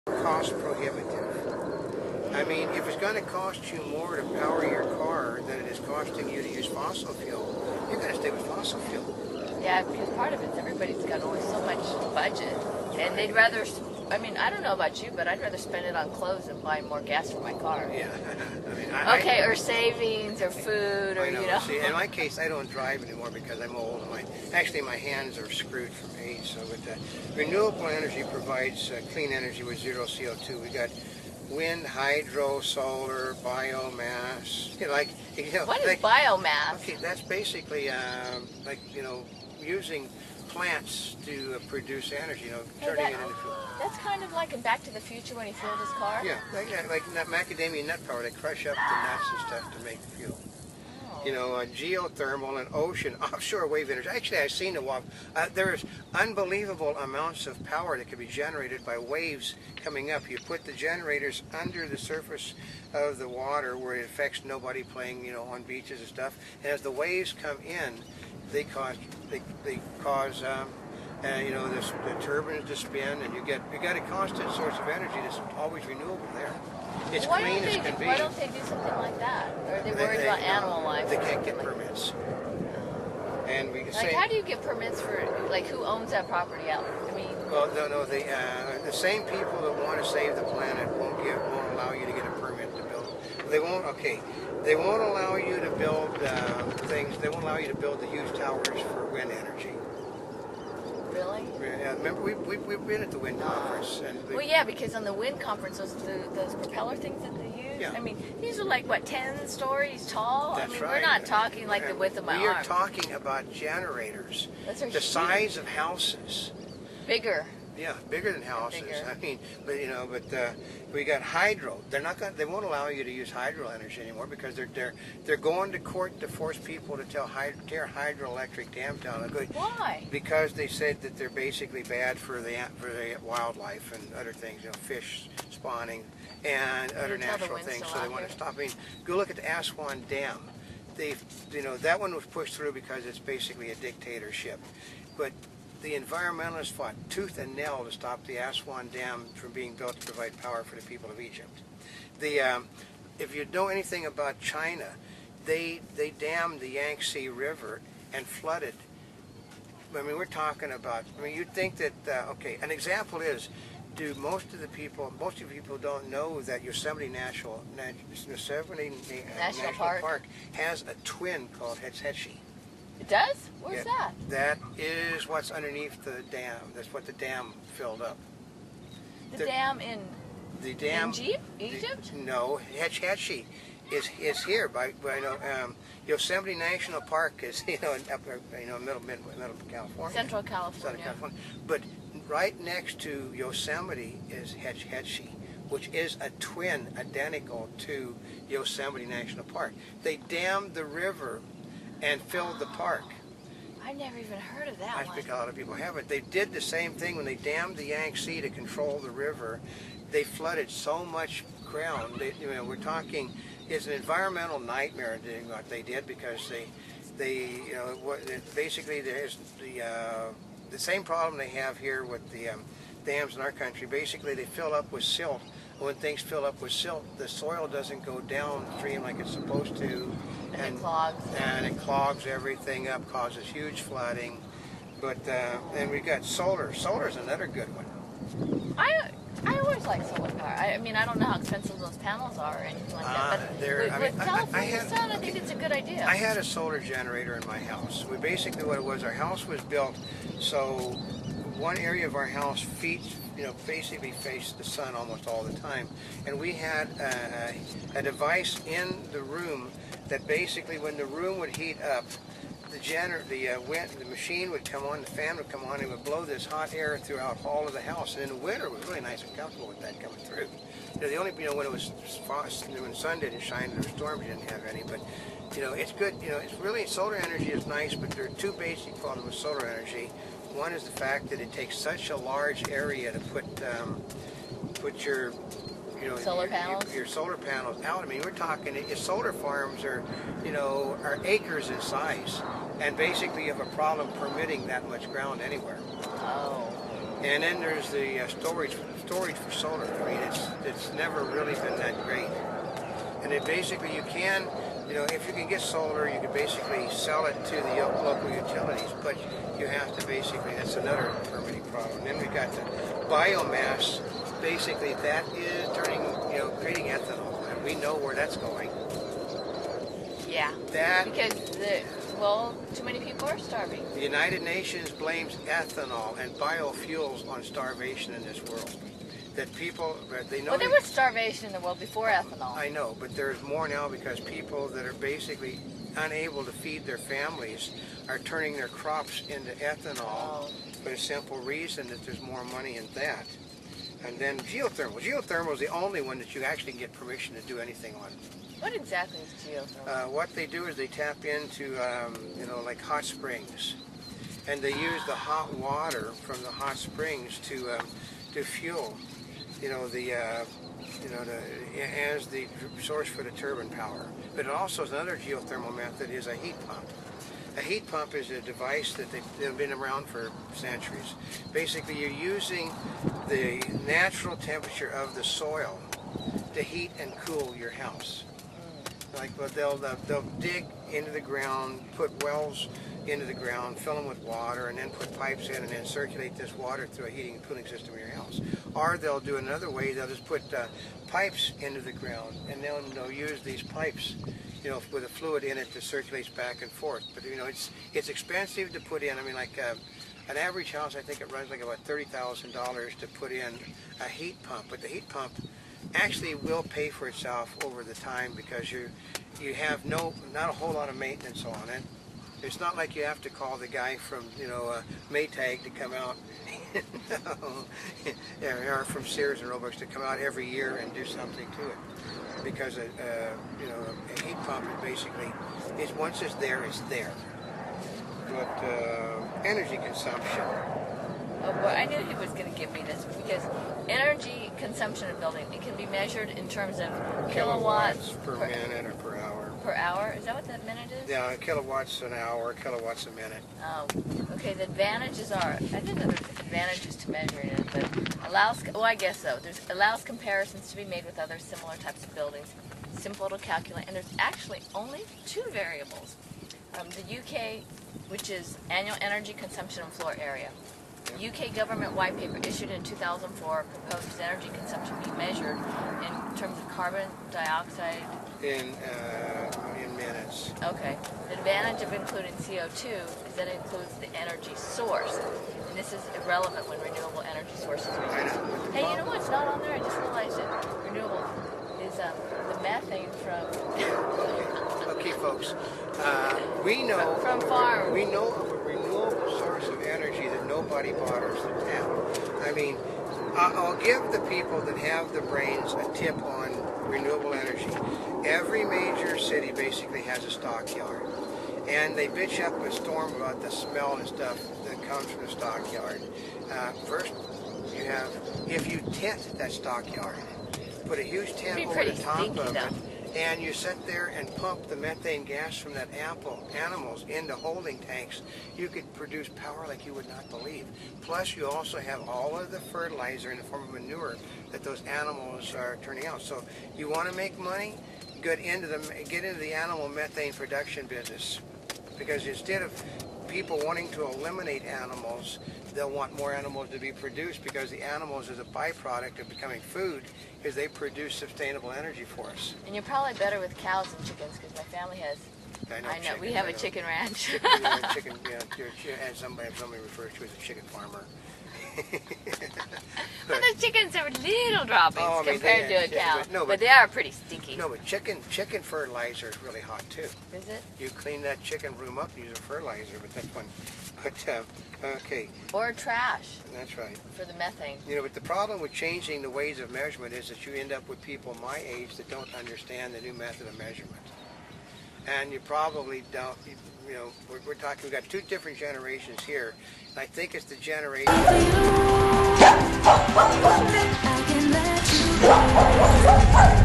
cost prohibitive. I mean, if it's going to cost you more to power your car than it is costing you to use fossil fuel, you're going to stay with fossil fuel. Yeah, because part of it's everybody's got only so much budget, and they'd rather. I mean, I don't know about you, but I'd rather spend it on clothes than buying more gas for my car. Yeah, I mean, or savings, or food, or I know. you know. See, in my case, I don't drive anymore because I'm old. Actually, my hands are screwed from age. So, renewable energy provides clean energy with zero CO2. We got wind, hydro, solar, biomass. What is biomass? Okay, that's basically using plants to produce energy. Turning it into fuel. That's kind of like in Back to the Future when he filled his car. Yeah, like macadamia nut power. They crush up the nuts and stuff to make fuel. Oh. Geothermal and ocean, offshore wave energy. Actually, I've seen there's unbelievable amounts of power that can be generated by waves coming up. You put the generators under the surface of the water where it affects nobody playing, on beaches and stuff. And as the waves come in, they cause the turbines to spin, and you got a constant source of energy that's always renewable there. It's clean as can be. Why don't they do something like that? Or are they worried about animal life? They can't get permits. And we say, how do you get permits for, who owns that property out? I mean, well, no, the same people that want to save the planet won't allow you to get a permit to build. They won't. Okay, they won't allow you to build things. They won't allow you to build the huge towers for wind energy. Really? Yeah, remember we've been at the wind conference. Well, yeah, because on the wind conference, those propeller things that they use. Yeah. I mean, these are 10 stories tall. That's We're not talking like the width of my arm. We are talking about generators, the size of houses. Bigger. Yeah, bigger than houses. Bigger. I mean, but we got hydro. They won't allow you to use hydro energy anymore because they're going to court to force people to tear hydroelectric dams down. Why? Because they said that they're basically bad for the wildlife and other things, fish spawning and other natural things. So they want to stop. I mean, go look at the Aswan Dam. That one was pushed through because it's basically a dictatorship, but the environmentalists fought tooth and nail to stop the Aswan Dam from being built to provide power for the people of Egypt. If you know anything about China, they dammed the Yangtze River and flooded. I mean, we're talking about. I mean, you'd think that. An example is, most of you people don't know that Yosemite National Park has a twin called Hetch Hetchy. It does? Where's that? That is what's underneath the dam. That's what the dam filled up. The dam in Egypt? No, Hetch Hetchy is here. Yosemite National Park is middle California. Central California. But right next to Yosemite is Hetch Hetchy, which is a twin identical to Yosemite National Park. They dammed the river and filled the park. I never even heard of that I think a lot of people haven't. They did the same thing when they dammed the Yangtze to control the river. They flooded so much ground. We're talking, it's an environmental nightmare doing what they did because basically there's the same problem they have here with the dams in our country. Basically, they fill up with silt. When things fill up with silt, the soil doesn't go downstream like it's supposed to. And it clogs. And it clogs everything up, causes huge flooding. But then we've got solar. Solar's another good one. I always like solar power. I mean, I don't know how expensive those panels are or anything like that. But with California sun, I think it's a good idea. I had a solar generator in my house. Basically what it was, our house was built so one area of our house basically faced the sun almost all the time. And we had a device in the room that basically when the room would heat up, the machine would come on, the fan would come on, and it would blow this hot air throughout all of the house. And in the winter, it was really nice and comfortable with that coming through. The only, when it was when the sun didn't shine and there were storms, you didn't have any. But it's good. It's really, solar energy is nice, but there are two basic problems with solar energy. One is the fact that it takes such a large area to put your solar panels? Your solar panels out. I mean, we're talking, solar farms are acres in size, and basically you have a problem permitting that much ground anywhere. Oh. And then there's the storage for solar. I mean, it's never really been that great. And it basically, you can, if you can get solar, you can basically sell it to the local utilities, but you have to basically, that's another permitting problem. And then we got the biomass. Basically, that is creating ethanol, and we know where that's going. Yeah. Because too many people are starving. The United Nations blames ethanol and biofuels on starvation in this world. That people, they know. Well, there was starvation in the world before ethanol. I know, but there's more now because people that are basically unable to feed their families are turning their crops into ethanol for the simple reason that there's more money in that. And then geothermal. Geothermal is the only one that you actually get permission to do anything on. What exactly is geothermal? What they do is they tap into, like hot springs, and they use the hot water from the hot springs to fuel, as the source for the turbine power. But it also is another geothermal method is a heat pump. A heat pump is a device that they've been around for centuries. Basically, you're using the natural temperature of the soil to heat and cool your house. Like, they'll dig into the ground, put wells into the ground, fill them with water, and then put pipes in and then circulate this water through a heating and cooling system in your house. Or they'll do another way, they'll just put pipes into the ground, and they'll use these pipes, with a fluid in it that circulates back and forth. But it's expensive to put in. I mean, like an average house, I think it runs like about $30,000 to put in a heat pump. But the heat pump actually will pay for itself over the time because you have not a whole lot of maintenance on it. It's not like you have to call the guy from Maytag to come out, or from Sears and Roebuck to come out every year and do something to it. Because a heat pump is basically, once it's there, it's there. But energy consumption. Oh boy, I knew he was going to give me this because energy consumption of building, it can be measured in terms of kilowatts per minute or per hour. Per hour? Is that what that minute is? Yeah, kilowatts an hour, kilowatts a minute. Oh, okay. The advantages are, I didn't know there's advantages to measuring it, but I guess so. Allows comparisons to be made with other similar types of buildings. Simple to calculate, and there's actually only two variables. The UK, which is annual energy consumption and floor area. UK government white paper issued in 2004 proposes energy consumption be measured in terms of carbon dioxide. In minutes. Okay. The advantage of including CO2 is that it includes the energy source. And this is irrelevant when renewable energy sources are used. Hey, you know what's not on there? I just realized it. Renewable is the methane from... Okay, folks. We know... From farms. We know of a renewable source of energy that nobody bothers to tap. I mean, I'll give the people that have the brains a tip on renewable energy. Every major city basically has a stockyard. And they bitch up a storm about the smell and stuff that comes from the stockyard. First, if you tent that stockyard, put a huge tent over the top of it, and you sit there and pump the methane gas from that animals into holding tanks, you could produce power like you would not believe. Plus, you also have all of the fertilizer in the form of manure that those animals are turning out. So, you want to make money? Get into the animal methane production business, because instead of people wanting to eliminate animals, they'll want more animals to be produced, because the animals is a byproduct of becoming food, because they produce sustainable energy for us. And you're probably better with cows than chickens, because my family has. I know. Chickens, we have a chicken ranch. Chicken, and somebody refers to as a chicken farmer. Well, the chickens are little droppings compared to a cow, but they are pretty stinky. No, but chicken fertilizer is really hot too. Is it? You clean that chicken room up and use a fertilizer, but that's one. But okay. Or trash. That's right. For the methane. But the problem with changing the ways of measurement is that you end up with people my age that don't understand the new method of measurement. And you probably don't, we're talking, we've got two different generations here. And I think it's the generation... I can let you go.